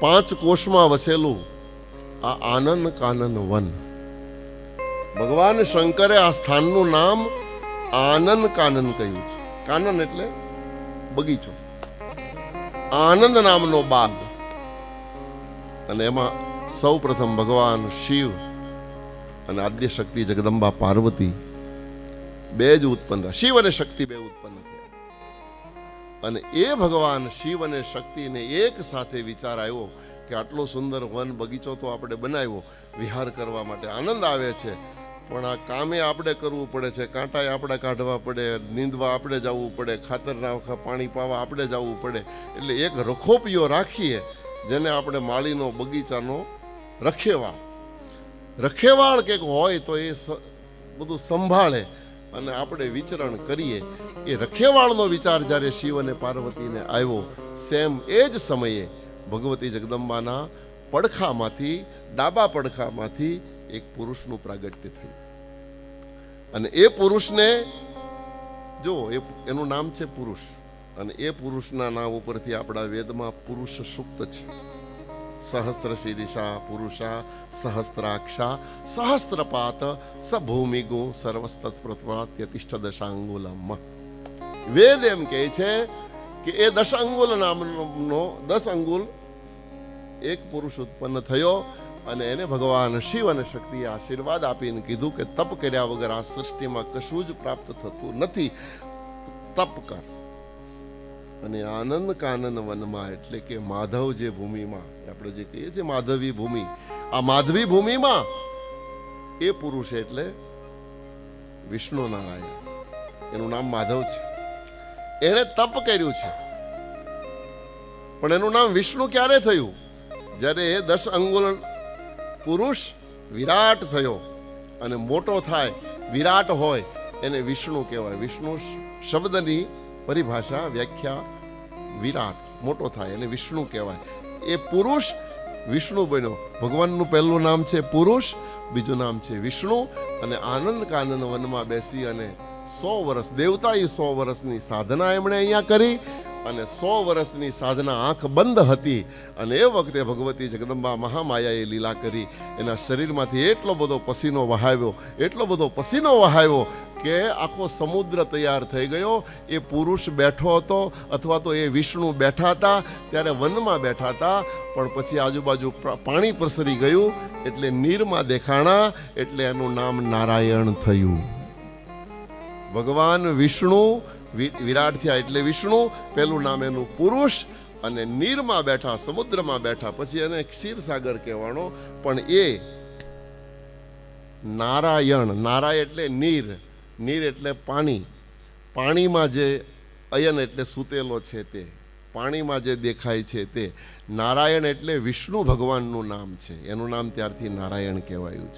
પાંચ કોષમાં વસેલું આ આનંદ કાનન વન, ભગવાન શંકરે આ સ્થાનનું નામ આનંદ કાનન કહ્યું છે. કાનન એટલે બગીચો, આનંદ નામનો બાગ. અને એમાં સૌ પ્રથમ ભગવાન શિવ અને આદ્ય શક્તિ જગદંબા પાર્વતી બે જ ઉત્પન્ન થયા. શિવ અને શક્તિ બે ઉત્પન્ન થયા. અને એ ભગવાન શિવ અને શક્તિને એક સાથે વિચાર આવ્યો કે આટલો સુંદર વન બગીચો તો આપણે બનાવ્યો, વિહાર કરવા માટે આનંદ આવે છે, પણ આ કામે આપણે કરવું પડે છે, કાંટાએ આપણે કાઢવા પડે, નીંદવા આપણે જવું પડે, ખાતર નાખવા પાણી પાવા આપણે જવું પડે. એટલે એક રખોપિયો રાખીએ જેને આપણે માળીનો બગીચાનો રખેવાળ કંઈક હોય તો એ બધું સંભાળે અને આપણે વિચરણ કરીએ. એ રખેવાળનો વિચાર જ્યારે શિવ અને પાર્વતીને આવ્યો, સેમ એ જ સમયે ભગવતી જગદંબાના પડખામાંથી, ડાબા પડખામાંથી એક પુરુષનું પ્રાગટ્ય થયું. અને એ પુરુષને જો એનું નામ છે પુરુષ, અને એ પુરુષના નામ ઉપરથી આપણા વેદમાં પુરુષ સૂક્ત છે. સહસ્ત્ર શીર્ષા પુરુષા સહસ્ત્રાક્ષા સહસ્ત્રપાત સભૂમિગુ સર્વસ્તત્પ્રત્યતિષ્ઠ દશાંગુલમ. વેદ એમ કહે છે કે એ 10 અંગુલ નામનો 10 અંગુલ એક પુરુષ ઉત્પન્ન થયો. અને એને ભગવાન શિવ અને શક્તિએ આશીર્વાદ આપીને કીધું કે તપ કર્યા વગર આ સૃષ્ટિમાં કશું જ પ્રાપ્ત થતું નથી, તપ કર. અને આનંદ કાનન વનમાં એટલે કે માધવ જે ભૂમિમાં, આપણે જે કહીએ છીએ માધવી ભૂમિ, આ માધવી ભૂમિમાં એ પુરુષ એટલે વિષ્ણુ નારાયણ, એનું નામ માધવ છે. એણે તપ કર્યું છે, પણ એનું નામ વિષ્ણુ ક્યારે થયું? જ્યારે એ 10 અંગુલ પુરુષ વિરાટ થયો. અને મોટો થાય, વિરાટ હોય, એને વિષ્ણુ કહેવાય. વિષ્ણુ શબ્દની પરિભાષા, વ્યાખ્યા વિરાટ, મોટો થાય એને વિષ્ણુ કહેવાય. એ પુરુષ વિષ્ણુ બન્યો. ભગવાનનું પહેલું નામ છે પુરુષ, બીજું નામ છે વિષ્ણુ. અને આનંદ કાનન વનમાં બેસી અને 100 વર્ષ, દેવતાએ 100 વર્ષની સાધના એમણે અહીંયા કરી. અને 100 વર્ષની સાધના આંખ બંધ હતી. અને એ વખતે ભગવતી જગદંબા મહામાયાએ લીલા કરી. એના શરીરમાંથી એટલો બધો પસીનો વહાવ્યો કે આખો સમુદ્ર તૈયાર થઈ ગયો. એ પુરુષ બેઠો હતો, અથવા તો એ વિષ્ણુ બેઠા હતા, ત્યારે વનમાં બેઠા હતા. પણ પછી આજુબાજુ પાણી પ્રસરી ગયું, એટલે નીરમાં દેખાણા, એટલે એનું નામ નારાયણ થયું. ભગવાન વિષ્ણુ વિરાટ થયા એટલે વિષ્ણુ, પેલું નામ એનું પુરુષ. અને નીરમાં બેઠા, સમુદ્રમાં બેઠા, પછી એને ક્ષીરસાગર કહેવાનો. પણ એ નારાયણ, નારાયણ એટલે નીર, નીર એટલે પાણી, પાણીમાં જે અયન એટલે સૂતેલો છે તે, પાણીમાં જે દેખાય છે તે નારાયણ એટલે વિષ્ણુ ભગવાનનું નામ છે. એનું નામ ત્યારથી નારાયણ કહેવાયું છે.